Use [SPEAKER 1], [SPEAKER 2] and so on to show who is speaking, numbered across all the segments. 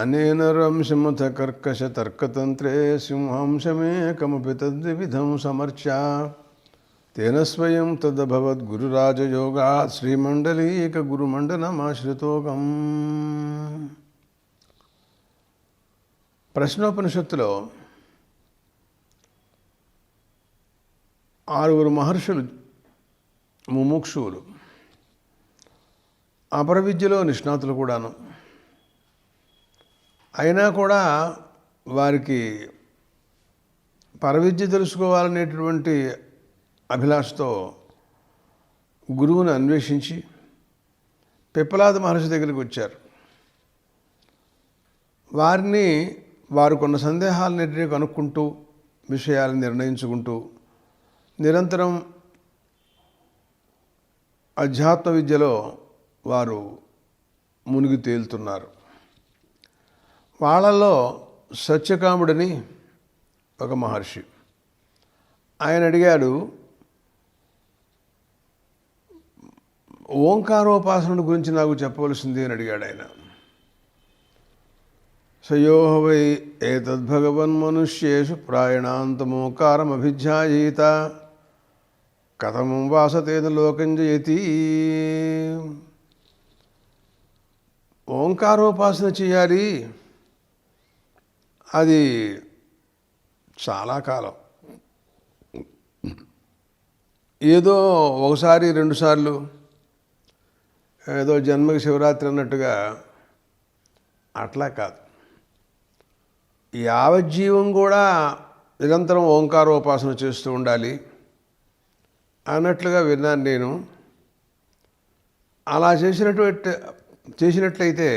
[SPEAKER 1] అనేన రంశమథ కర్కశ తర్కతంత్రే సింహాంశమేకమపి తద్విధం సమర్చ్య తేన స్వయం తదభవద్గురురాజయోగాత్ శ్రీమండలీక గురుమండనమాశ్రితోకం. ప్రశ్నోపనిషత్తులో 6 మహర్షులు ముముక్షువులు, అపర విద్యలో నిష్ణాతులు కూడాను. అయినా కూడా వారికి పరవిద్య తెలుసుకోవాలనేటువంటి అభిలాషతో గురువుని అన్వేషించి పిప్పలాద మహర్షి దగ్గరికి వచ్చారు. వారు కొన్న సందేహాలన్నింటినీ కనుక్కుంటూ విషయాలను నిర్ణయించుకుంటూ నిరంతరం అధ్యాత్మ విద్యలో వారు మునిగి తేలుతున్నారు. వాళ్ళలో సత్యకాముడని ఒక మహర్షి. ఆయన అడిగాడు, ఓంకారోపాసన గురించి నాకు చెప్పవలసింది అని అడిగాడు ఆయన. సయోహ వై ఏతద్భగవన్మనుష్యేషు ప్రాయణాంతమోకారమభిధ్యాయేత కథమం వాసతేన లోకం జయతి. ఓంకారోపాసన చేయాలి, అది చాలా కాలం, ఏదో ఒకసారి 2 సార్లు, ఏదో జన్మకి శివరాత్రి అన్నట్టుగా అట్లా కాదు. యావజ్జీవం కూడా నిరంతరం ఓంకారోపాసన చేస్తూ ఉండాలి అన్నట్లుగా విన్నాను నేను. అలా చేసినట్లయితే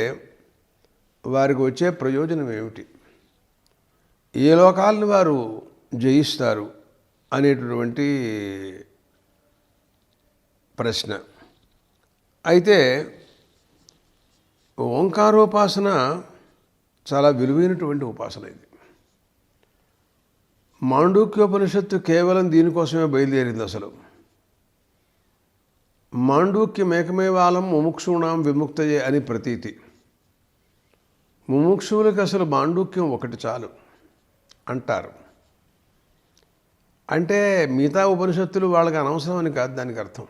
[SPEAKER 1] వారికి వచ్చే ప్రయోజనం ఏమిటి, ఏ లోకాలను వారు జయిస్తారు అనేటటువంటి ప్రశ్న. అయితే ఓంకారోపాసన చాలా విలువైనటువంటి ఉపాసన. ఇది మాండూక్యోపనిషత్తు కేవలం దీనికోసమే బయలుదేరింది. అసలు మాండూక్యమేకమేవాలం ముముక్షూణాం విముక్తయే అని ప్రతీతి. ముముక్షువులకు అసలు మాండూక్యం ఒకటి చాలు అంటారు. అంటే మిగతా ఉపనిషత్తులు వాళ్ళకి అనవసరం అని కాదు దానికి అర్థం.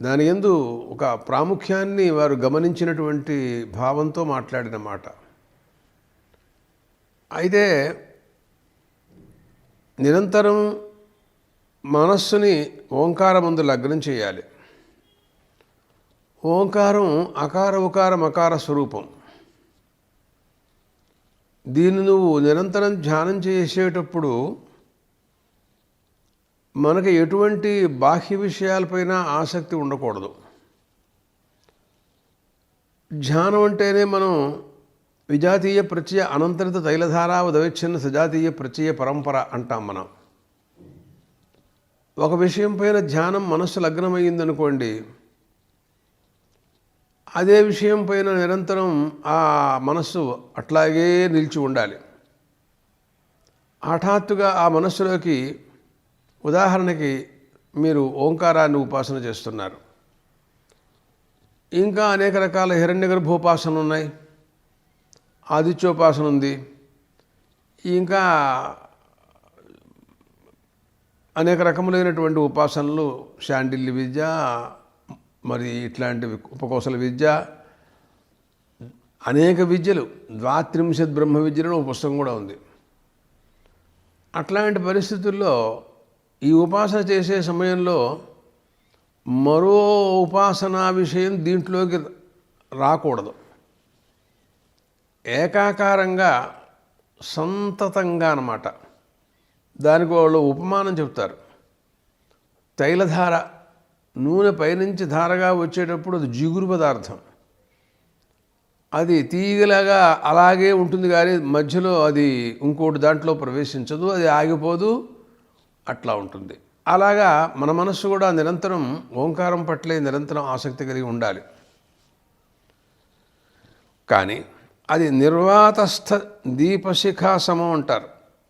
[SPEAKER 1] దాని యందు ఒక ప్రాముఖ్యాన్ని వారు గమనించినటువంటి భావంతో మాట్లాడిన మాట. అయితే నిరంతరం మనస్సుని ఓంకారమందు లగ్నం చేయాలి. ఓంకారం అకార ఉకార మకార స్వరూపం. దీన్ని నువ్వు నిరంతరం ధ్యానం చేసేటప్పుడు మనకి ఎటువంటి బాహ్య విషయాలపైన ఆసక్తి ఉండకూడదు. ధ్యానం అంటేనే మనం విజాతీయ ప్రత్యయ అనంతరిత తైలధారా ఉదవిచ్ఛిన్న సజాతీయ ప్రత్యయ పరంపర అంటాం మనం. ఒక విషయం పైన ధ్యానం మనస్సు లగ్నమయ్యిందనుకోండి, అదే విషయం పైన నిరంతరం ఆ మనస్సు అట్లాగే నిలిచి ఉండాలి. హఠాత్తుగా ఆ మనస్సులోకి, ఉదాహరణకి మీరు ఓంకారాన్ని ఉపాసన చేస్తున్నారు, ఇంకా అనేక రకాల హిరణ్యగర్భోపాసనలు ఉన్నాయి, ఆదిత్యోపాసన ఉంది, ఇంకా అనేక రకములైనటువంటి ఉపాసనలు, శాండిల్య విద్య, మరి ఇట్లాంటివి ఉపకౌశల విద్య, అనేక విద్యలు, 32 బ్రహ్మ విద్యలు ఒక పుస్తకం కూడా ఉంది. అట్లాంటి పరిస్థితుల్లో ఈ ఉపాసన చేసే సమయంలో మరో ఉపాసనా విషయం దీంట్లోకి రాకూడదు. ఏకాకారంగా సంతతంగా అన్నమాట. దానికి వాళ్ళు ఉపమానం చెప్తారు. తైలధార, నూనె పైనుంచి ధారగా వచ్చేటప్పుడు అది జిగురు పదార్థం. అది తీగలాగా అలాగే ఉంటుంది, కానీ మధ్యలో అది ఇంకోటి దాంట్లో ప్రవేశించదు, అది ఆగిపోదు, అట్లా ఉంటుంది. అలాగా మన మనస్సు కూడా నిరంతరం ఓంకారం పట్లే నిరంతరం ఆసక్తి కలిగి ఉండాలి. కానీ అది నిర్వాతస్థ దీపశిఖా సమం అంటారు.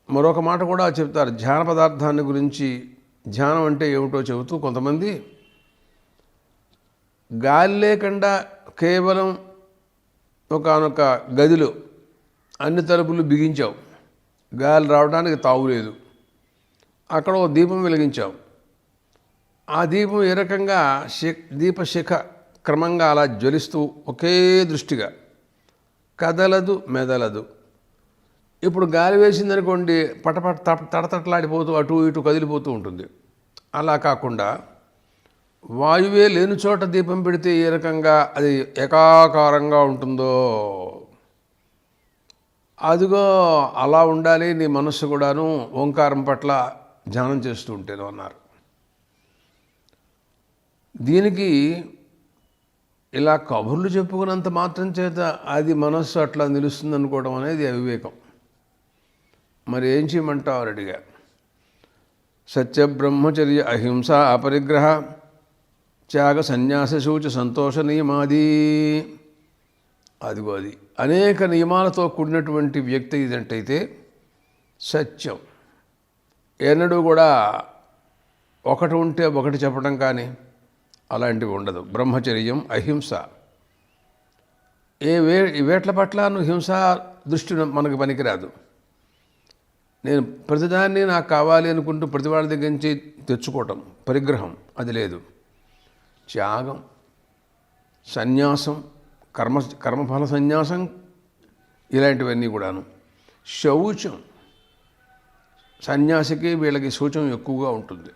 [SPEAKER 1] మరొక మాట కూడా చెప్తారు ధ్యాన పదార్థాన్ని గురించి. ధ్యానం అంటే ఏమిటో చెబుతూ కొంతమంది గాలి లేకుండా కేవలం ఒకానొక గదిలో అన్ని తలుపులు బిగించావు, గాలి రావడానికి తావులేదు. అక్కడ ఓ దీపం వెలిగించాం. ఆ దీపం ఏ రకంగా దీపశిఖ క్రమంగా అలా జ్వలిస్తూ ఒకే దృష్టిగా కదలదు, మెదలదు. ఇప్పుడు గాలి వేసిందనుకోండి, పటపట తడతట్లాడిపోతూ అటు ఇటు కదిలిపోతూ ఉంటుంది. అలా కాకుండా వాయువే లేని చోట దీపం పెడితే ఏ రకంగా అది ఏకాకారంగా ఉంటుందో అదిగో అలా ఉండాలి నీ మనస్సు కూడాను ఓంకారం పట్ల ధ్యానం చేస్తూ ఉంటేను అన్నారు. దీనికి ఇలా కబుర్లు చెప్పుకున్నంత మాత్రం చేత అది మనస్సు అట్లా నిలుస్తుంది అనుకోవడం అనేది అవివేకం. మరి ఏం చేయమంటావు అడిగా. సత్యబ్రహ్మచర్య అహింస అపరిగ్రహ త్యాగ సన్యాస శౌచ సంతోష నియమాది. అదిగో అది అనేక నియమాలతో కూడినటువంటి వ్యక్తి ఇదంటైతే సత్యం, ఎన్నడూ కూడా ఒకటి ఉంటే ఒకటి చెప్పడం కానీ అలాంటివి ఉండదు. బ్రహ్మచర్యం అహింస. వేట్ల పట్ల నువ్వు హింస దృష్టి మనకు పనికిరాదు. నేను ప్రతిదాన్ని నాకు కావాలి అనుకుంటూ ప్రతి వాళ్ళ దగ్గర నుంచి తెచ్చుకోవటం పరిగ్రహం అది లేదు. త్యాగం, సన్యాసం, కర్మఫల సన్యాసం ఇలాంటివన్నీ కూడాను. శౌచం, సన్యాసికి వీళ్ళకి శౌచం ఎక్కువగా ఉంటుంది.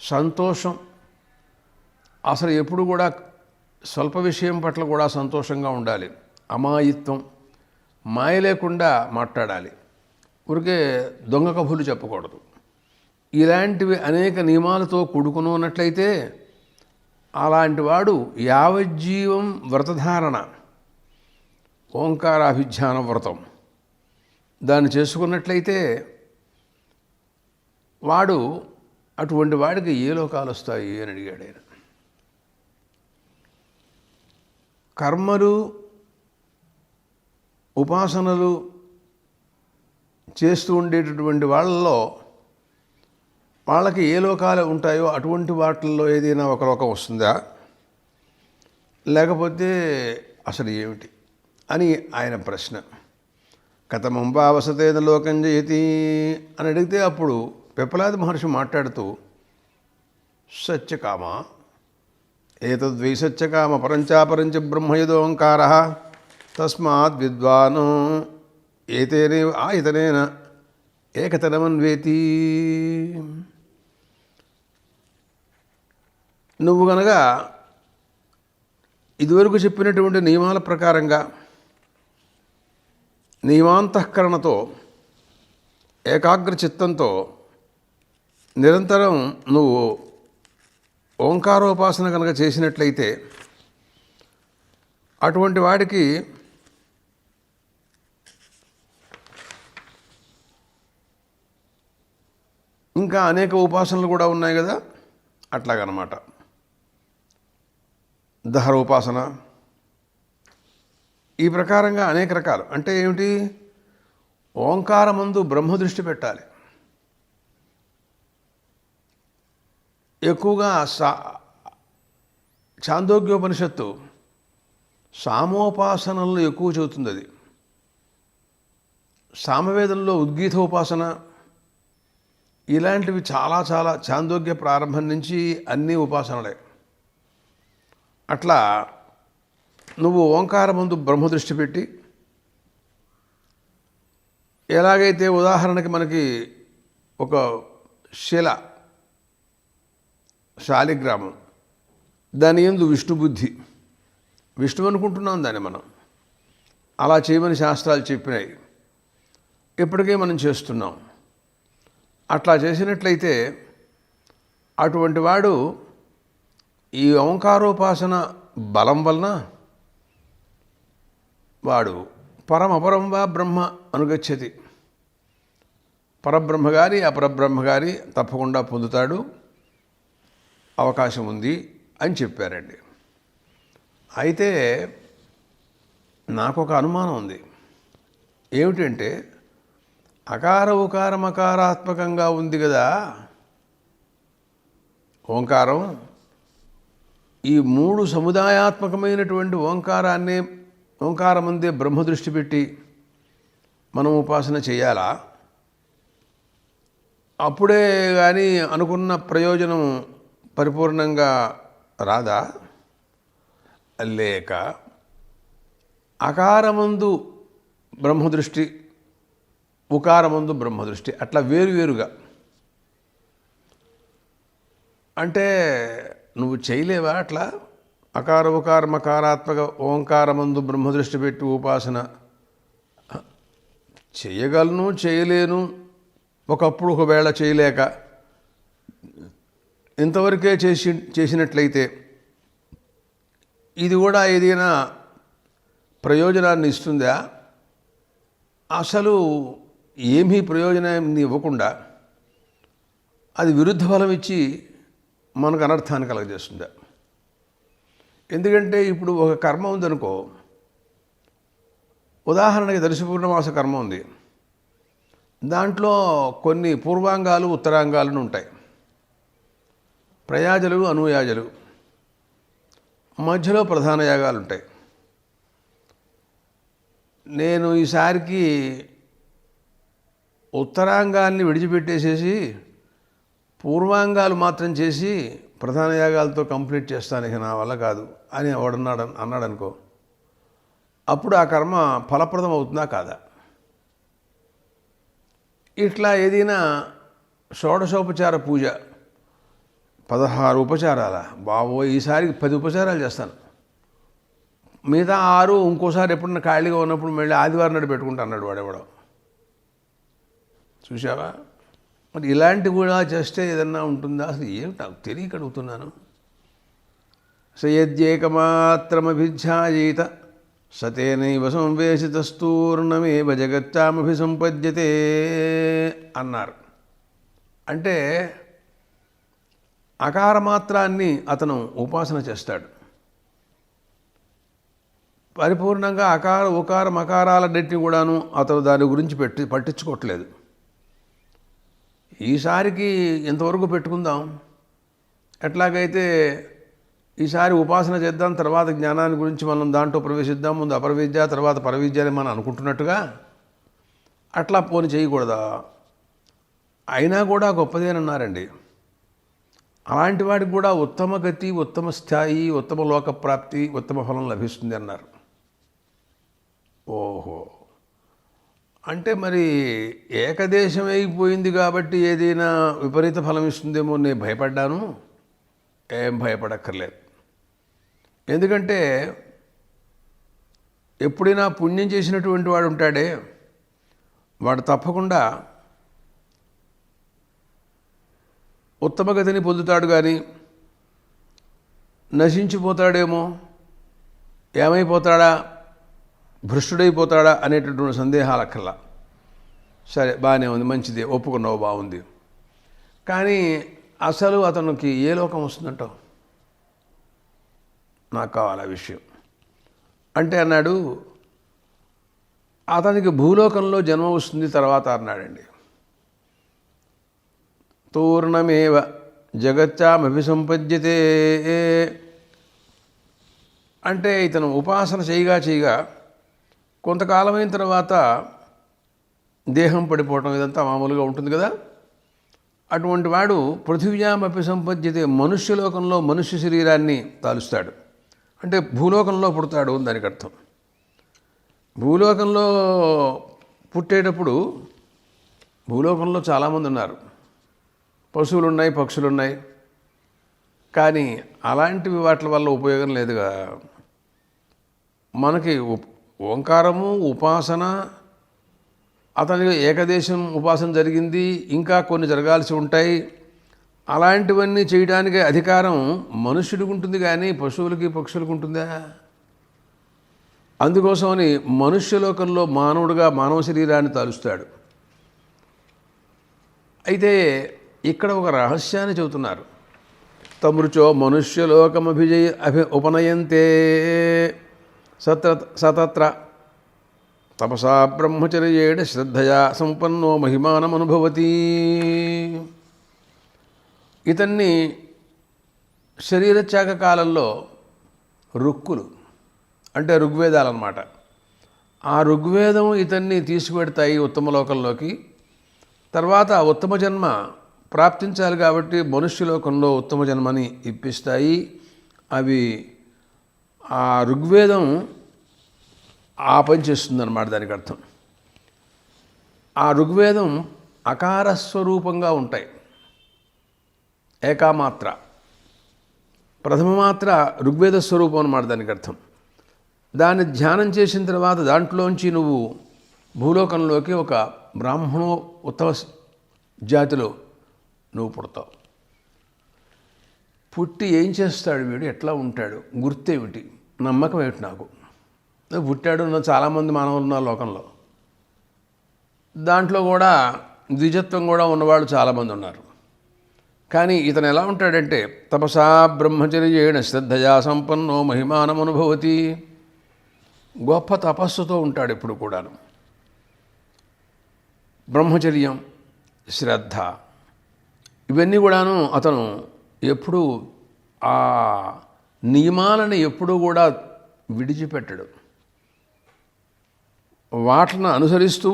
[SPEAKER 1] సంతోషం, అసలు ఎప్పుడు కూడా స్వల్ప విషయం పట్ల కూడా సంతోషంగా ఉండాలి. అమాయిత్వం, మాయ లేకుండా మాట్లాడాలి. ఊరికే దొంగ కబుర్లు చెప్పకూడదు. ఇలాంటివి అనేక నియమాలతో కూడుకుని ఉన్నట్లయితే అలాంటి వాడు యావజ్జీవం వ్రతధారణ, ఓంకారాభిధ్యాన వ్రతం దాన్ని చేసుకున్నట్లయితే వాడు అటువంటి వాడికి ఏ లోకాలు వస్తాయి అని అడిగాడు ఆయన. కర్మలు ఉపాసనలు చేస్తూ ఉండేటటువంటి వాళ్ళకి ఏ లోకాలు ఉంటాయో అటువంటి వాటిల్లో ఏదైనా ఒక లోకం వస్తుందా, లేకపోతే అసలు ఏమిటి అని ఆయన ప్రశ్న. కథమంబావసతేన లోకం జయతి అని అడిగితే అప్పుడు పిప్పలాది మహర్షి మాట్లాడుతూ సత్యకామ ఏతద్వై సత్యకామ పరంచాపరంచ బ్రహ్మయదోంకార తస్మాత్ విద్వాన్ ఏతేనే ఆయతనేన ఏకతనమన్వేతి. నువ్వు గనక ఇదివరకు చెప్పినటువంటి నియమాల ప్రకారంగా నియమాంతఃకరణతో ఏకాగ్ర చిత్తంతో నిరంతరం నువ్వు ఓంకారోపాసన కనుక చేసినట్లయితే అటువంటి వాడికి ఇంకా అనేక ఉపాసనలు కూడా ఉన్నాయి కదా, అట్లాగనమాట. దహర ఉపాసన, ఈ ప్రకారంగా అనేక రకాలు. అంటే ఏమిటి? ఓంకారమందు బ్రహ్మదృష్టి పెట్టాలి. ఎక్కువగా ఛాందోగ్యోపనిషత్తు సామోపాసనలను ఎక్కువ చెబుతుంది. అది సామవేదంలో ఉద్గీతోపాసన ఇలాంటివి చాలా చాలా ఛాందోగ్య ప్రారంభం నుంచి అన్నీ ఉపాసనలే. అట్లా నువ్వు ఓంకారమందు బ్రహ్మదృష్టి పెట్టి, ఎలాగైతే ఉదాహరణకి మనకి ఒక శిల శాలిగ్రామం, దాని యందు విష్ణుబుద్ధి, విష్ణు అనుకుంటున్నాం దాన్ని మనం, అలా చేయమని శాస్త్రాలు చెప్పినాయి. ఇప్పటికే మనం చేస్తున్నాం. అట్లా చేసినట్లయితే అటువంటి వాడు ఈ ఓంకారోపాసన బలం వలన వాడు పరమపరం వా బ్రహ్మ అనుగచ్చతి, పరబ్రహ్మ గారి అపరబ్రహ్మ గారి తప్పకుండా పొందుతాడు, అవకాశం ఉంది అని చెప్పారండి. అయితే నాకు ఒక అనుమానం ఉంది. ఏమిటంటే అకార ఉకారం అకారాత్మకంగా ఉంది కదా ఓంకారం. ఈ మూడు సముదాయాత్మకమైనటువంటి ఓంకారాన్నే ఓంకారమందే బ్రహ్మదృష్టి పెట్టి మనం ఉపాసన చేయాలా? అప్పుడే కానీ అనుకున్న ప్రయోజనం పరిపూర్ణంగా రాదా? లేక అకారమందు బ్రహ్మదృష్టి, ఉకారమందు బ్రహ్మదృష్టి అట్లా వేరువేరుగా అంటే నువ్వు చేయలేవా? అట్లా అకార ఉకార మకారాత్మక ఓంకారమందు బ్రహ్మదృష్టి పెట్టి ఉపాసన చేయగలను, చేయలేను, ఒకప్పుడు ఒకవేళ చేయలేక ఇంతవరకే చేసినట్లయితే ఇది కూడా ఏదైనా ప్రయోజనాన్ని ఇస్తుందా? అసలు ఏమీ ప్రయోజనాన్ని ఇవ్వకుండా అది విరుద్ధ ఫలం ఇచ్చి మనకు అనర్థాన్ని కలగజేస్తుందా? ఎందుకంటే ఇప్పుడు ఒక కర్మ ఉందనుకో, ఉదాహరణకి దర్శ పూర్ణమాస కర్మ ఉంది. దాంట్లో కొన్ని పూర్వాంగాలు ఉత్తరాంగాలను ఉంటాయి, ప్రయాజలు అనుయాజలు, మధ్యలో ప్రధాన యాగాలు ఉంటాయి. నేను ఈసారికి ఉత్తరాంగాల్ని విడిచిపెట్టేసేసి పూర్వాంగాలు మాత్రం చేసి ప్రధాన యాగాలతో కంప్లీట్ చేస్తాను, ఇక నా వల్ల కాదు అని అన్నాడు అనుకో, అప్పుడు ఆ కర్మ ఫలప్రదం అవుతుందా కాదా? ఇట్లా ఏదైనా షోడశోపచార పూజ 16 ఉపచారాల, బాబోయ్ ఈసారికి 10 ఉపచారాలు చేస్తాను, మిగతా 6 ఇంకోసారి ఎప్పుడన్నా ఖాళీగా ఉన్నప్పుడు మళ్ళీ ఆదివారం నాడు పెట్టుకుంటా అన్నాడు వాడెవడో. చూసావా? మరి ఇలాంటి కూడా చేస్తే ఏదన్నా ఉంటుందా? అసలు ఏమిటి నాకు తెలియక అడుగుతున్నాను. సయద్యేకమాత్రమభిధ్యాయేత సతేనైవ సంవేశితస్తూర్ణమేవ జగత్యామభిసంపద్యతే అన్నారు. అంటే అకారమాత్రాన్ని అతను ఉపాసన చేస్తాడు. పరిపూర్ణంగా అకార ఉకార మకారాలన్నింటినీ కూడాను అతను దాని గురించి పట్టించుకోవట్లేదు. ఈసారికి ఎంతవరకు పెట్టుకుందాం, ఎట్లాగైతే ఈసారి ఉపాసన చేద్దాం, తర్వాత జ్ఞానాన్ని గురించి మనం దాంట్లో ప్రవేశిద్దాం, ముందు అపరవిద్య తర్వాత పరవిద్య అని మనం అనుకుంటున్నట్టుగా అట్లా పోని చేయకూడదా? అయినా కూడా గొప్పదేనన్నారండి. అలాంటి వాడికి కూడా ఉత్తమ గతి, ఉత్తమ స్థాయి, ఉత్తమ లోకప్రాప్తి, ఉత్తమ ఫలం లభిస్తుంది అన్నారు. ఓహో, అంటే మరి ఏకదేశమైపోయింది కాబట్టి ఏదైనా విపరీత ఫలం ఇస్తుందేమో నేను భయపడ్డాను. ఏం భయపడక్కర్లేదు. ఎందుకంటే ఎప్పుడైనా పుణ్యం చేసినటువంటి వాడు ఉంటాడే, వాడు తప్పకుండా ఉత్తమ గతిని పొందుతాడు. కానీ నశించిపోతాడేమో, ఏమైపోతాడా, భ్రష్టుడైపోతాడా అనేటటువంటి సందేహాలు అక్కర్లా. సరే, బాగానే ఉంది, మంచిదే, ఒప్పుకున్నావు, బాగుంది. కానీ అసలు అతనికి ఏ లోకం వస్తుందంటావు? నాకు కావాలి ఆ విషయం. అంటే అన్నాడు, అతనికి భూలోకంలో జన్మ వస్తుంది తర్వాత అన్నాడండి. తూర్ణమేవ జగత్యామభిసంపద్యతే అంటే ఇతను ఉపాసన చేయగా కొంతకాలమైన తర్వాత దేహం పడిపోవటం ఇదంతా మామూలుగా ఉంటుంది కదా. అటువంటి వాడు పృథివ్యామపి సంపద్యతే, మనుష్యలోకంలో మనుష్య శరీరాన్ని తాలుస్తాడు. అంటే భూలోకంలో పుడతాడు అని దానికి అర్థం. భూలోకంలో పుట్టేటప్పుడు భూలోకంలో చాలామంది ఉన్నారు, పశువులున్నాయి, పక్షులున్నాయి. కానీ అలాంటివి వాటి వల్ల ఉపయోగం లేదుగా. మనకి ఓంకారము ఉపాసన, అతనికి ఏకదేశం ఉపాసన జరిగింది, ఇంకా కొన్ని జరగాల్సి ఉంటాయి. అలాంటివన్నీ చేయడానికి అధికారం మనుష్యుడికి ఉంటుంది, కానీ పశువులకి పక్షులకు ఉంటుందా? అందుకోసమని మనుష్యలోకంలో మానవుడిగా మానవ శరీరాన్ని తాలుస్తాడు. అయితే ఇక్కడ ఒక రహస్యాన్ని చెబుతున్నారు. తమృచో ఉపనయంతే సతత్ర తపసా బ్రహ్మచర్యేణ శ్రద్ధయా సంపన్నో మహిమానమనుభవతి. ఇతన్ని శరీరత్యాగ కాలంలో రుక్కులు అంటే ఋగ్వేదాలన్నమాట. ఆ ఋగ్వేదం ఇతన్ని తీసుకువెడతాయి ఉత్తమ లోకంలోకి. తర్వాత ఉత్తమ జన్మ ప్రాప్తించాలి కాబట్టి మనుష్యలోకంలో ఉత్తమ జన్మని ఇప్పిస్తాయి. అవి ఆ ఋగ్వేదం ఆ పని చేస్తుందన్నమాట. దానికి అర్థం ఆ ఋగ్వేదం అకార స్వరూపంగా ఉంటాయి. ఏకామాత్ర ప్రథమ మాత్ర ఋగ్వేద స్వరూపం అన్నమాట దానికి అర్థం. దాన్ని ధ్యానం చేసిన తర్వాత దాంట్లోంచి నువ్వు భూలోకంలోకి ఒక బ్రాహ్మణో ఉత్తమ జాతిలో నువ్వు పుడతావు. పుట్టి ఏం చేస్తాడు వీడు, ఎట్లా ఉంటాడు, గుర్తేమిటి, నమ్మకం ఏమిటి నాకు, పుట్టాడు చాలామంది మానవులు ఉన్నారు లోకంలో. దాంట్లో కూడా ద్విజత్వం కూడా ఉన్నవాళ్ళు చాలామంది ఉన్నారు. కానీ ఇతను ఎలా ఉంటాడంటే తపసా బ్రహ్మచర్యేణ శ్రద్ధయా సంపన్నో మహిమానమనుభవతి. గొప్ప తపస్సుతో ఉంటాడు ఎప్పుడు కూడాను. బ్రహ్మచర్యం, శ్రద్ధ ఇవన్నీ కూడాను అతను ఎప్పుడు ఆ నియమాలను ఎప్పుడూ కూడా విడిచిపెట్టడు. వాటిని అనుసరిస్తూ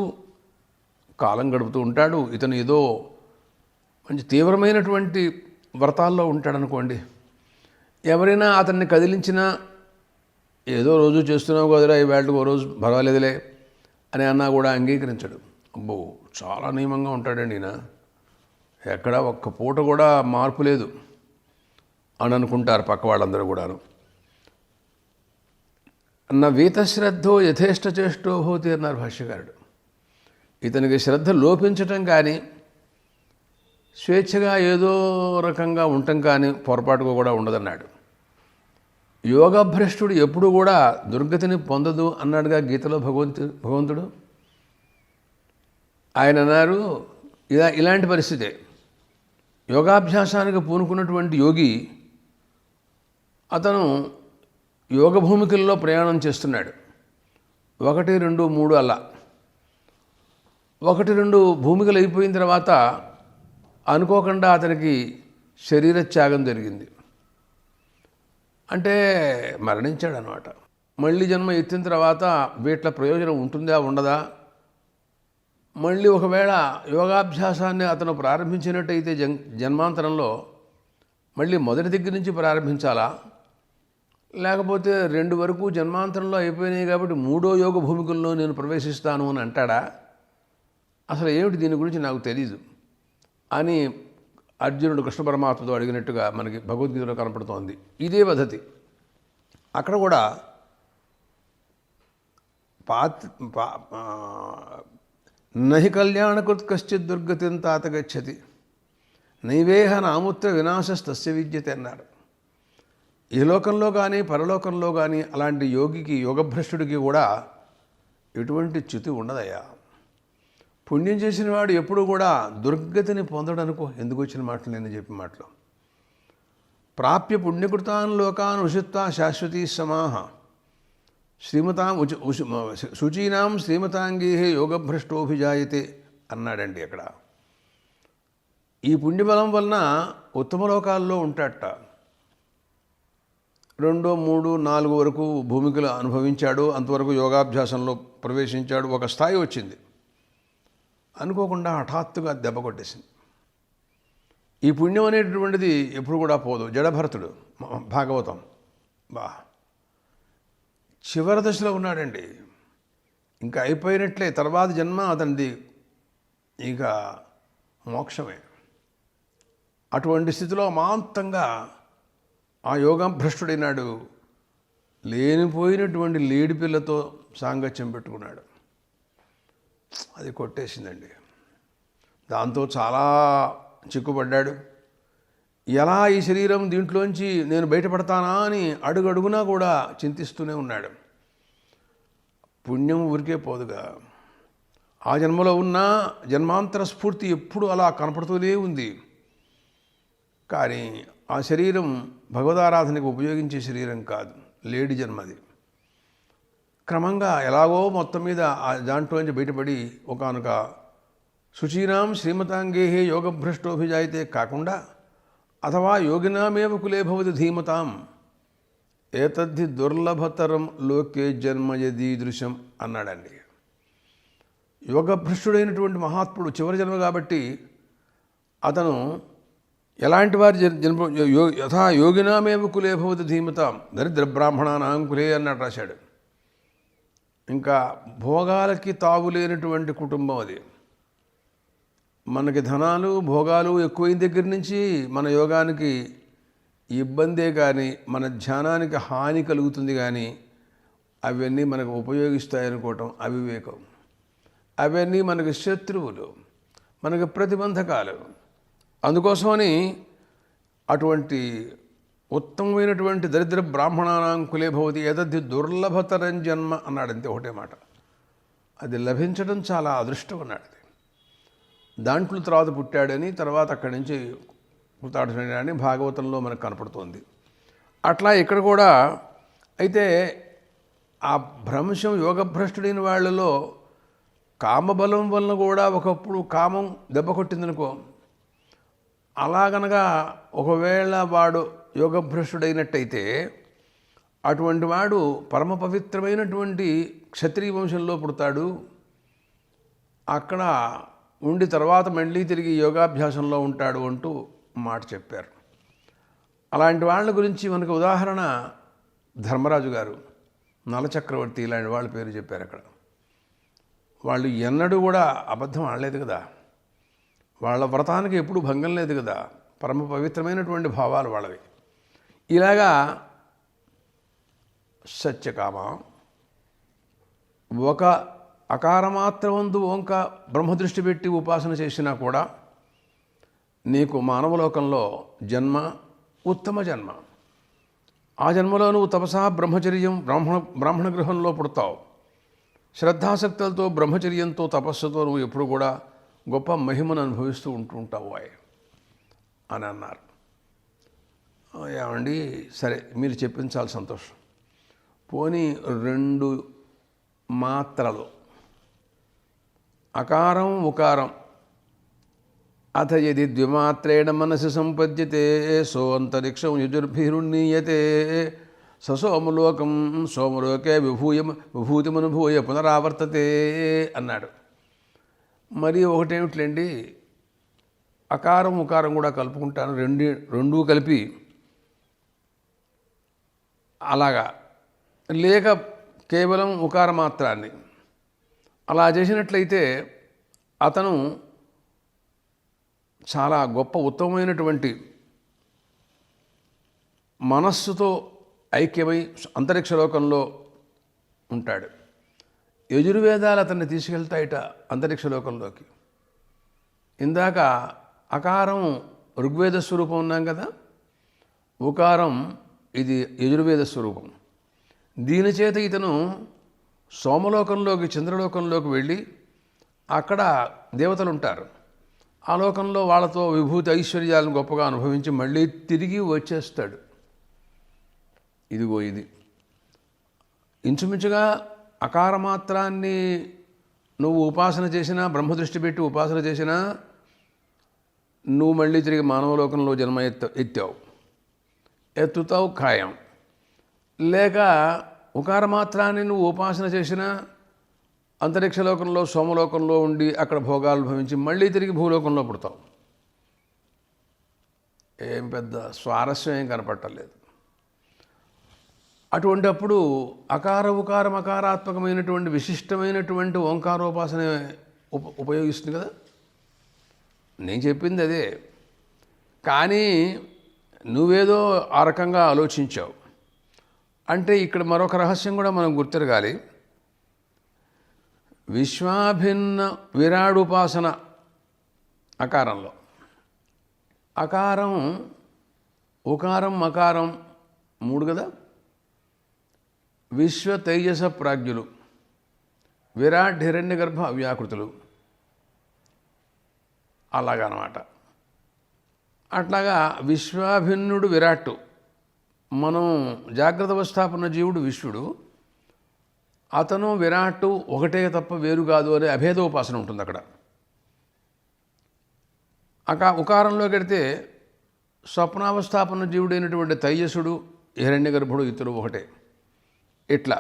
[SPEAKER 1] కాలం గడుపుతూ ఉంటాడు. ఇతను ఏదో మంచి తీవ్రమైనటువంటి వ్రతాల్లో ఉంటాడనుకోండి. ఎవరైనా అతన్ని కదిలించినా ఏదో రోజు చేస్తున్నావు కదరా ఈ వేళకు ఓ రోజు పర్వాలేదులే అని అన్నా కూడా అంగీకరించడు. అబ్బో చాలా నియమంగా ఉంటాడండి ఈయన, ఎక్కడ ఒక్క పూట కూడా మార్పు లేదు అని అనుకుంటారు పక్క వాళ్ళందరూ కూడాను. నా వీతశ్రద్ధో యథేష్ట చేష్టో భవతి అన్నారు భాష్యకారుడు. ఇతనికి శ్రద్ధ లోపించటం కానీ స్వేచ్ఛగా ఏదో రకంగా ఉండటం కానీ పొరపాటుగా కూడా ఉండదన్నాడు. యోగభ్రష్టుడు ఎప్పుడు కూడా దుర్గతిని పొందదు అన్నాడుగా గీతలో భగవంతుడు. ఆయన అన్నారు ఇలాంటి పరిస్థితే. యోగాభ్యాసానికి పూనుకున్నటువంటి యోగి అతను యోగ భూమికల్లో ప్రయాణం చేస్తున్నాడు. 1, 2, 3 అలా 1, 2 భూమికలు అయిపోయిన తర్వాత అనుకోకుండా అతనికి శరీర త్యాగం జరిగింది. అంటే మరణించాడు అన్నమాట. మళ్ళీ జన్మ ఎత్తిన తర్వాత వీట్ల ప్రయోజనం ఉంటుందా ఉండదా, మళ్ళీ ఒకవేళ యోగాభ్యాసాన్ని అతను ప్రారంభించినట్టయితే జన్మాంతరంలో మళ్ళీ మొదటి దగ్గర నుంచి ప్రారంభించాలా, లేకపోతే 2 వరకు జన్మాంతరంలో అయిపోయినాయి కాబట్టి 3వ యోగ భూమికల్లో నేను ప్రవేశిస్తాను అని అంటాడా, అసలు ఏమిటి దీని గురించి నాకు తెలీదు అని అర్జునుడు కృష్ణ పరమాత్మతో అడిగినట్టుగా మనకి భగవద్గీతలో కనపడుతోంది. ఇదే పద్ధతి అక్కడ కూడా నహి కళ్యాణకృత్ కశ్చిత్ దుర్గతిని తాత గచ్చతి నైవేహ నాముత్ర వినాశస్తస్య విద్యతే అన్నారు. ఈ లోకంలో కానీ పరలోకంలో కానీ అలాంటి యోగికి యోగభ్రష్టుడికి కూడా ఎటువంటి చ్యుతి ఉండదయ్యా. పుణ్యం చేసిన వాడు ఎప్పుడు కూడా దుర్గతిని పొందడనుకో. ఎందుకు వచ్చిన మాటలు నేను చెప్పిన మాటలు. ప్రాప్య పుణ్యకృతాన్ లోకాన్ ఉషిత్వా శాశ్వతీ సమాహ శ్రీమతాం శుచీనాం శ్రీమతాంగీ యోగభ్రష్టోభిజాయతే అన్నాడండి అక్కడ. ఈ పుణ్యబలం వలన ఉత్తమ లోకాల్లో ఉంటాడట. 2, 3, 4 వరకు భూమికలు అనుభవించాడు. అంతవరకు యోగాభ్యాసంలో ప్రవేశించాడు. ఒక స్థాయి వచ్చింది, అనుకోకుండా హఠాత్తుగా దెబ్బ కొట్టేసింది. ఈ పుణ్యం అనేటటువంటిది ఎప్పుడు కూడా పోదు. జడభరతుడు భాగవతం చివరి దశలో ఉన్నాడండి. ఇంకా అయిపోయినట్లే, తర్వాత జన్మ అతనిది ఇక మోక్షమే. అటువంటి స్థితిలో అమాంతంగా ఆ యోగభ్రష్టుడైనాడు. లేనిపోయినటువంటి లేడి పిల్లతో సాంగత్యం పెట్టుకున్నాడు. అది కొట్టేసిందండి. దాంతో చాలా చిక్కుపడ్డాడు. ఎలా ఈ శరీరం దీంట్లోంచి నేను బయటపడతానా అని అడుగడుగునా కూడా చింతిస్తూనే ఉన్నాడు. పుణ్యం ఊరికే పోదుగా. ఆ జన్మలో ఉన్న జన్మాంతర స్ఫూర్తి ఎప్పుడు అలా కనపడుతూనే ఉంది. కానీ ఆ శరీరం భగవదారాధనకు ఉపయోగించే శరీరం కాదు, లేడి జన్మది. క్రమంగా ఎలాగో మొత్తం మీద దాంట్లోంచి బయటపడి ఒకానొక శుచీనాం శ్రీమతాంగే యోగభ్రష్టోభిజాయితే కాకుండా అథవా యోగినామేవ కులే భవతి ధీమతాం ఏతద్ధి దుర్లభతరం లోకే జన్మ యదీదృశం అన్నాడండి. యోగభ్రష్టుడైనటువంటి మహాత్ముడు చివరి జన్మ కాబట్టి అతను ఎలాంటి వారి జన్మ యథా యోగినామేవ కులే భవతి ధీమతాం దరిద్ర బ్రాహ్మణానాం కులే అన్నట్టు రాశాడు. ఇంకా భోగాలకి తావులేనటువంటి కుటుంబం అది. మనకి ధనాలు భోగాలు ఎక్కువైన దగ్గర నుంచి మన యోగానికి ఇబ్బందే కానీ మన ధ్యానానికి హాని కలుగుతుంది కానీ అవన్నీ మనకు ఉపయోగిస్తాయనుకోవటం అవివేకం. అవన్నీ మనకి శత్రువులు, మనకి ప్రతిబంధకాలు. అందుకోసమని అటువంటి ఉత్తమమైనటువంటి దరిద్ర బ్రాహ్మణానాం కులే భవతి ఏదద్ధి దుర్లభతరం జన్మ అన్నాడు. అంతే ఒకటే మాట. అది లభించడం చాలా అదృష్టం అన్నాడు. దాంట్లో తర్వాత పుట్టాడని, తర్వాత అక్కడి నుంచి కృతార్థుడని భాగవతంలో మనకు కనపడుతోంది. అట్లా ఇక్కడ కూడా అయితే ఆ భ్రంశం యోగభ్రష్టుడైన వాళ్ళలో కామబలం వలన కూడా ఒకప్పుడు కామం దెబ్బ కొట్టిందనుకో, అలాగనగా ఒకవేళ వాడు యోగభ్రష్టుడైనట్టయితే అటువంటి వాడు పరమ పవిత్రమైనటువంటి క్షత్రియ వంశంలో పుడతాడు. అక్కడ ఉండి తర్వాత మళ్ళీ తిరిగి యోగాభ్యాసంలో ఉంటాడు అంటూ మాట చెప్పారు. అలాంటి వాళ్ళ గురించి మనకు ఉదాహరణ ధర్మరాజు గారు, నలచక్రవర్తి ఇలాంటి వాళ్ళ పేరు చెప్పారు అక్కడ. వాళ్ళు ఎన్నడూ కూడా అబద్ధం ఆడలేదు కదా, వాళ్ళ వ్రతానికి ఎప్పుడూ భంగం లేదు కదా, పరమ పవిత్రమైనటువంటి భావాలు వాళ్ళవి. ఇలాగా సత్యకామ ఒక అకారమాత్రమందు ఓంక బ్రహ్మదృష్టి పెట్టి ఉపాసన చేసినా కూడా నీకు మానవలోకంలో జన్మ ఉత్తమ జన్మ. ఆ జన్మలో నువ్వు తపసా బ్రహ్మచర్యం బ్రాహ్మణ గృహంలో పుడతావు. శ్రద్ధాసక్తులతో బ్రహ్మచర్యంతో తపస్సుతో నువ్వు ఎప్పుడు కూడా గొప్ప మహిమను అనుభవిస్తూ ఉంటుంటావు అని అన్నారు. ఏమండి సరే మీరు చెప్పింది చాలా సంతోషం. పోనీ 2 మాత్రలు అకారం ఉకారం అథ యది ద్విమాత్రేణ మనసి సంపద్యతే సోంతరిక్షం యజుర్భిరుణీయతే సోమలోకం సోమలోకే విభూతిమనుభూయ పునరావర్తతే అన్నాడు. మరి ఒకటేమిట్లేండి, అకారం ఉకారం కూడా కలుపుకుంటాను, రెండూ కలిపి అలాగా, లేక కేవలం ఉకార మాత్రాన్ని అలా చేసినట్లయితే అతను చాలా గొప్ప ఉత్తమమైనటువంటి మనస్సుతో ఐక్యమై అంతరిక్ష లోకంలో ఉంటాడు. యజుర్వేదాలు అతన్ని తీసుకెళ్తాయిట అంతరిక్ష లోకంలోకి. ఇందాక అకారం ఋగ్వేద స్వరూపం ఉన్నాం కదా, ఉకారం ఇది యజుర్వేద స్వరూపం. దీని చేత ఇతను సోమలోకంలోకి చంద్రలోకంలోకి వెళ్ళి అక్కడ దేవతలు ఉంటారు. ఆ లోకంలో వాళ్ళతో విభూతి ఐశ్వర్యాలను గొప్పగా అనుభవించి మళ్ళీ తిరిగి వచ్చేస్తాడు. ఇదిగో ఇది ఇంచుమించుగా అకార మాత్రాన్ని నువ్వు ఉపాసన చేసినా, బ్రహ్మదృష్టి పెట్టి ఉపాసన చేసినా నువ్వు మళ్ళీ తిరిగి మానవలోకంలో జన్మ ఎత్తుతావు ఖాయం. లేక ఉకార మాత్రాన్ని నువ్వు ఉపాసన చేసినా అంతరిక్ష లోకంలో సోమలోకంలో ఉండి అక్కడ భోగాలు భవించి మళ్ళీ తిరిగి భూలోకంలో పుడతావు. ఏం పెద్ద స్వారస్యం ఏం కనపట్టలేదు. అటువంటప్పుడు అకార ఉకారం అకారాత్మకమైనటువంటి విశిష్టమైనటువంటి ఓంకారోపాసన ఉపయోగిస్తుంది కదా. నేను చెప్పింది అదే, కానీ నువ్వేదో ఆ రకంగా ఆలోచించావు. అంటే ఇక్కడ మరొక రహస్యం కూడా మనం గుర్తిరగాలి. విశ్వాభిన్న విరాడుపాసన అకారంలో, అకారం ఉకారం మకారం 3 కదా. విశ్వ తేజస ప్రాజ్ఞులు, విరాట్ హిరణ్య గర్భ అవ్యాకృతులు, అలాగనమాట. అట్లాగా విశ్వాభిన్నుడు విరాట్టు, మనం జాగ్రత్త అవస్థాపన్న జీవుడు విశ్వడు, అతను విరాట్టు ఒకటే తప్ప వేరు కాదు అనే అభేదోపాసన ఉంటుంది అక్కడ. ఉకారంలో కడితే స్వప్నావస్థాపన జీవుడైనటువంటి తైజసుడు హిరణ్యగర్భుడు ఇతరు ఒకటే. ఇట్లా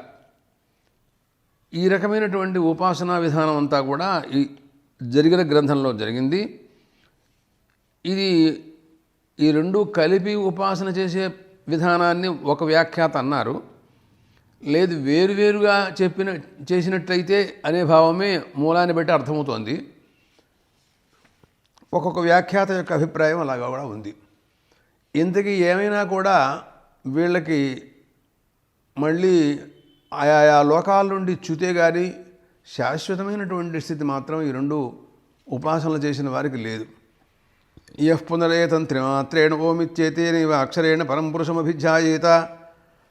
[SPEAKER 1] ఈ రకమైనటువంటి ఉపాసనా విధానం అంతా కూడా ఈ జరిగిన గ్రంథంలో జరిగింది. ఇది ఈ రెండు కలిపి ఉపాసన చేసే విధానాన్ని ఒక వ్యాఖ్యాత అన్నారు. లేదు వేరువేరుగా చేసినట్లయితే అనే భావమే మూలాన్ని బట్టి అర్థమవుతోంది. ఒక్కొక్క వ్యాఖ్యాత యొక్క అభిప్రాయం అలాగా కూడా ఉంది. ఇంతకీ ఏమైనా కూడా వీళ్ళకి మళ్ళీ ఆయా లోకాల నుండి చ్యుతే కానీ శాశ్వతమైనటువంటి స్థితి మాత్రం ఈ రెండు ఉపాసనలు చేసిన వారికి లేదు. యః పునరేతంత్రిమాత్రేణ ఓమిత్యేతేనైవ అక్షరేణ పరం పురుషమభిధ్యాయేత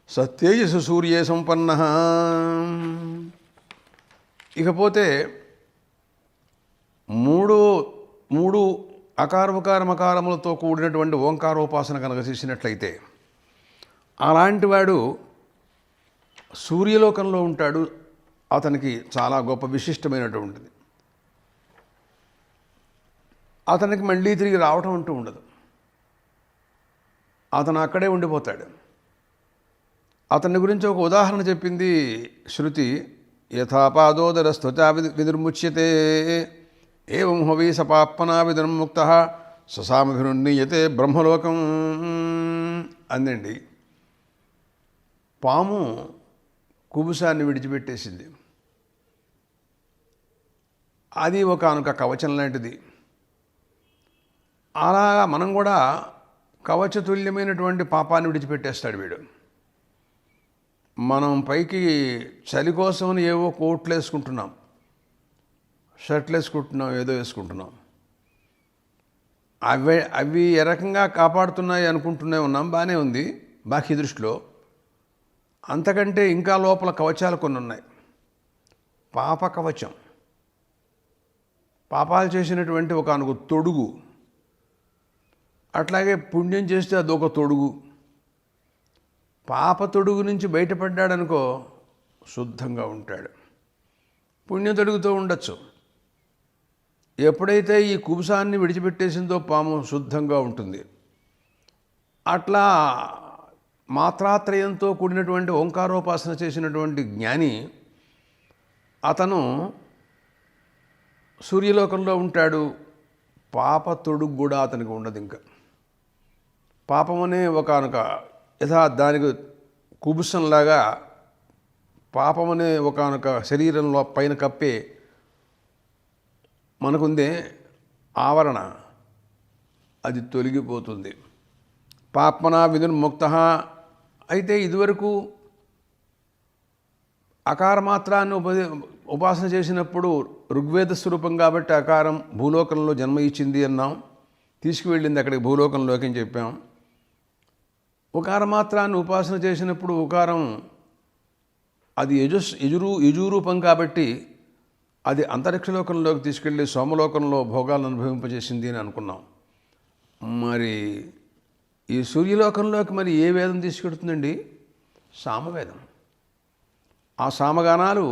[SPEAKER 1] సత్యేజసు సూర్యే సంపన్న. ఇకపోతే మూడు అకారములతో కూడినటువంటి ఓంకారోపాసన కనుక చేసినట్లయితే అలాంటి వాడు సూర్యలోకంలో ఉంటాడు. అతనికి చాలా గొప్ప విశిష్టమైనటువంటిది. అతనికి మళ్ళీ తిరిగి రావటం అంటూ ఉండదు. అతను అక్కడే ఉండిపోతాడు. అతని గురించి ఒక ఉదాహరణ చెప్పింది శృతి. యథాపాదోదరస్త్వచా విదుర్ముచ్యతే ఏవం హవీ సపాప్పనా విదుర్ముక్త ససామభిరుణ్ణీయతే బ్రహ్మలోకం అందండి. పాము కుబుసాన్ని విడిచిపెట్టేసింది. అది ఒకానొక కవచం లాంటిది. అలాగా మనం కూడా కవచతుల్యమైనటువంటి పాపాన్ని విడిచిపెట్టేస్తాడు వీడు. మనం పైకి చలి కోసమని ఏవో కోట్లు వేసుకుంటున్నాం, షర్ట్లు వేసుకుంటున్నాం, ఏదో వేసుకుంటున్నాం. అవి ఏ రకంగా కాపాడుతున్నాయి అనుకుంటూనే ఉన్నాం. బాగానే ఉంది బాహ్య దృష్టిలో. అంతకంటే ఇంకా లోపల కవచాలు కొన్ని ఉన్నాయి. పాప కవచం, పాపాలు చేసినటువంటి ఒకానొక తొడుగు. అట్లాగే పుణ్యం చేస్తే అదొక తొడుగు. పాప తొడుగు నుంచి బయటపడ్డాడనుకో శుద్ధంగా ఉంటాడు. పుణ్య తొడుగుతో ఉండొచ్చు. ఎప్పుడైతే ఈ కుబుసాన్ని విడిచిపెట్టేసిందో పాము శుద్ధంగా ఉంటుంది. అట్లా మాత్రాత్రయంతో కూడినటువంటి ఓంకారోపాసన చేసినటువంటి జ్ఞాని అతను సూర్యలోకంలో ఉంటాడు. పాప తొడుగు కూడా అతనికి ఉండదు. ఇంకా పాపమనే ఒకానొక దానికి కుబుసంలాగా పాపమనే ఒకానొక శరీరంలో పైన కప్పే మనకుందే ఆవరణ, అది తొలగిపోతుంది. పాప్మనా విదుర్ముక్త. అయితే ఇదివరకు అకార మాత్రాన్ని ఉపాసన చేసినప్పుడు ఋగ్వేద స్వరూపం కాబట్టి అకారం భూలోకంలో జన్మ ఇచ్చింది అన్నాం. తీసుకువెళ్ళింది అక్కడికి భూలోకంలోకి అని చెప్పాం. ఉకార మాత్రాన్ని ఉపాసన చేసినప్పుడు ఉకారం అది యజురూపం కాబట్టి అది అంతరిక్షలోకంలోకి తీసుకెళ్ళి సోమలోకంలో భోగాలను అనుభవింపజేసింది అని అనుకున్నాం. మరి ఈ సూర్యలోకంలోకి మరి ఏ వేదం తీసుకెడుతుందండి? సామవేదం. ఆ సామగానాలు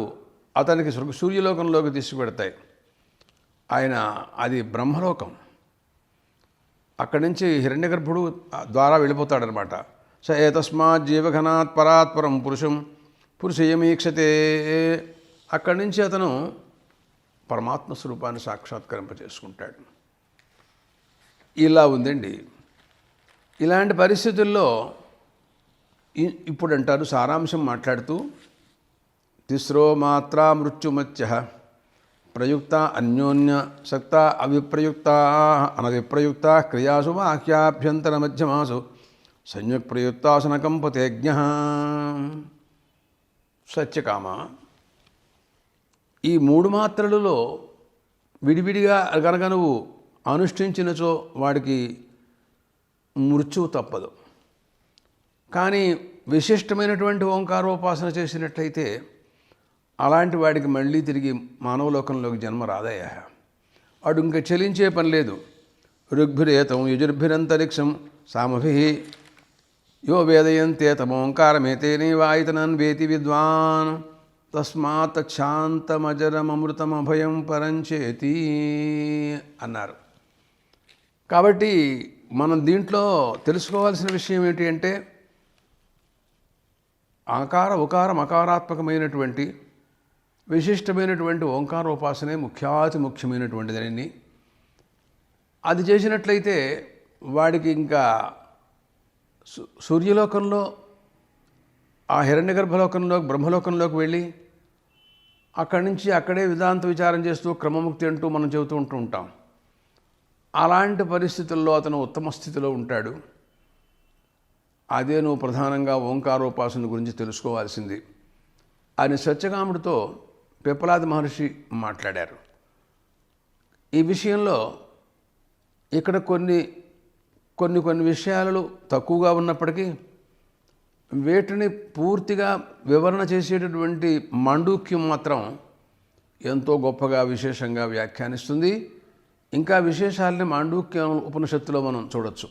[SPEAKER 1] అతనికి సూర్యలోకంలోకి తీసుకుపెడతాయి. అది బ్రహ్మలోకం. అక్కడి నుంచి హిరణ్యగర్భుడు ద్వారా వెళ్ళిపోతాడనమాట. స ఏతస్మాత్ జీవఘనాత్ పరాత్పరం పురుషయమీక్షతే. అక్కడి నుంచి అతను పరమాత్మ స్వరూపాన్ని సాక్షాత్కరింపచేసుకుంటాడు. ఇలా ఉందండి. ఇలాంటి పరిస్థితుల్లో ఇప్పుడు అంటారు సారాంశం మాట్లాడుతూ, తిస్రో మాత్రా మృత్యుమత్య ప్రయుక్త అన్యోన్య సక్త అవిప్రయుక్త అనవిప్రయుక్త క్రియాసు వాక్యాభ్యంతర మధ్యమాసు సంయుక్ ప్రయుక్తాసన కంపతేజ్ఞ. సత్యకామ, ఈ మూడు మాత్రలలో విడివిడిగా కనుక నువ్వు అనుష్ఠించినచో వాడికి మృత్యువు తప్పదు. కానీ విశిష్టమైనటువంటి ఓంకారోపాసన చేసినట్లయితే అలాంటి వాడికి మళ్ళీ తిరిగి మానవలోకంలోకి జన్మ రాదయ్యా. వాడు ఇంకా చెలించే పని లేదు. ఋగ్భిరేతం యజుర్భిరంతరిక్షం సామభి యో వేదయంతే తమోంకారమేతేనైవాయతనన్ వేతి విద్వాన్ తస్మాత్ శాంతమజరమమృతమభయం పరంచేతి అన్నారు. కాబట్టి మనం దీంట్లో తెలుసుకోవాల్సిన విషయం ఏంటి అంటే, ఆకార ఉకార మకారాత్మకమైనటువంటి విశిష్టమైనటువంటి ఓంకారోపాసనే ముఖ్యాతి ముఖ్యమైనటువంటిదని, అది చేసినట్లయితే వాడికి ఇంకా సూర్యలోకంలో, ఆ హిరణ్య గర్భలోకంలో, బ్రహ్మలోకంలోకి వెళ్ళి అక్కడి నుంచి అక్కడే వేదాంత విచారం చేస్తూ క్రమముక్తి అంటూ మనం చెబుతూ ఉంటాం. అలాంటి పరిస్థితుల్లో అతను ఉత్తమ స్థితిలో ఉంటాడు. అదే నువ్వు ప్రధానంగా ఓంకారోపాసన గురించి తెలుసుకోవాల్సింది అని సత్యకాముడితో పిప్పలాది మహర్షి మాట్లాడారు. ఈ విషయంలో ఇక్కడ కొన్ని విషయాలు తక్కువగా ఉన్నప్పటికీ వీటిని పూర్తిగా వివరణ చేసేటటువంటి మాండూక్యం మాత్రం ఎంతో గొప్పగా విశేషంగా వ్యాఖ్యానిస్తుంది. ఇంకా విశేషాలని మాండూక్య ఉపనిషత్తులో మనం చూడొచ్చు.